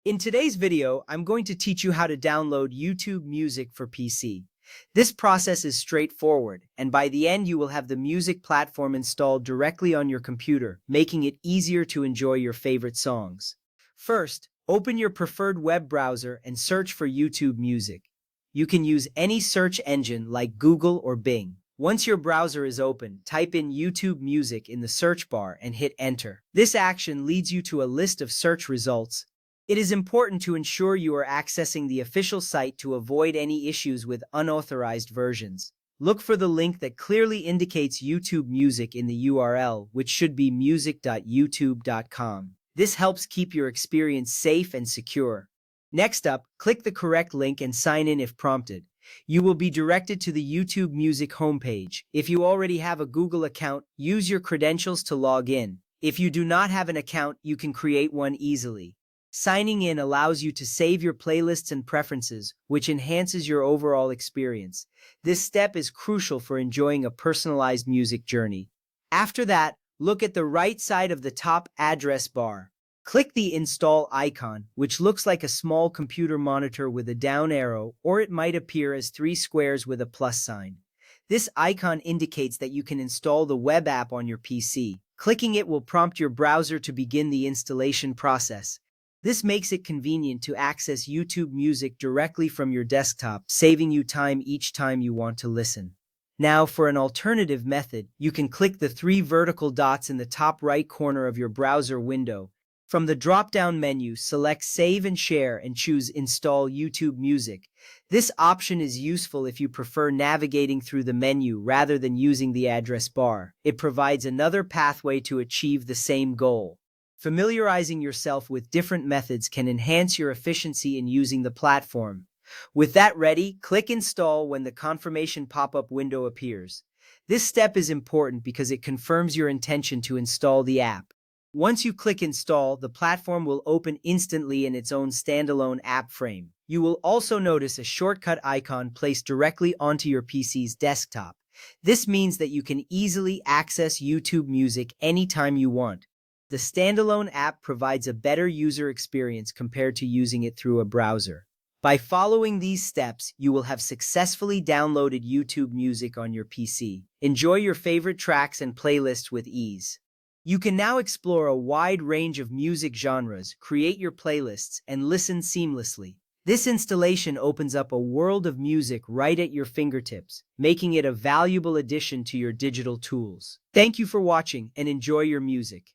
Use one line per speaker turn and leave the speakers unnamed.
In today's video, I'm going to teach you how to download YouTube Music for PC. This process is straightforward, and by the end you will have the music platform installed directly on your computer, making it easier to enjoy your favorite songs. First, open your preferred web browser and search for YouTube Music. You can use any search engine like Google or Bing. Once your browser is open, type in YouTube Music in the search bar and hit Enter. This action leads you to a list of search results. It is important to ensure you are accessing the official site to avoid any issues with unauthorized versions. Look for the link that clearly indicates YouTube Music in the URL, which should be music.youtube.com. This helps keep your experience safe and secure. Next up, click the correct link and sign in if prompted. You will be directed to the YouTube Music homepage. If you already have a Google account, use your credentials to log in. If you do not have an account, you can create one easily. Signing in allows you to save your playlists and preferences, which enhances your overall experience. This step is crucial for enjoying a personalized music journey. After that, look at the right side of the top address bar. Click the install icon, which looks like a small computer monitor with a down arrow, or it might appear as three squares with a plus sign. This icon indicates that you can install the web app on your PC. Clicking it will prompt your browser to begin the installation process. This makes it convenient to access YouTube Music directly from your desktop, saving you time each time you want to listen. Now, for an alternative method, you can click the three vertical dots in the top right corner of your browser window. From the drop-down menu, select Save and Share and choose Install YouTube Music. This option is useful if you prefer navigating through the menu rather than using the address bar. It provides another pathway to achieve the same goal. Familiarizing yourself with different methods can enhance your efficiency in using the platform. With that ready, click Install when the confirmation pop-up window appears. This step is important because it confirms your intention to install the app. Once you click Install, the platform will open instantly in its own standalone app frame. You will also notice a shortcut icon placed directly onto your PC's desktop. This means that you can easily access YouTube Music anytime you want. The standalone app provides a better user experience compared to using it through a browser. By following these steps, you will have successfully downloaded YouTube Music on your PC. Enjoy your favorite tracks and playlists with ease. You can now explore a wide range of music genres, create your playlists, and listen seamlessly. This installation opens up a world of music right at your fingertips, making it a valuable addition to your digital tools. Thank you for watching and enjoy your music.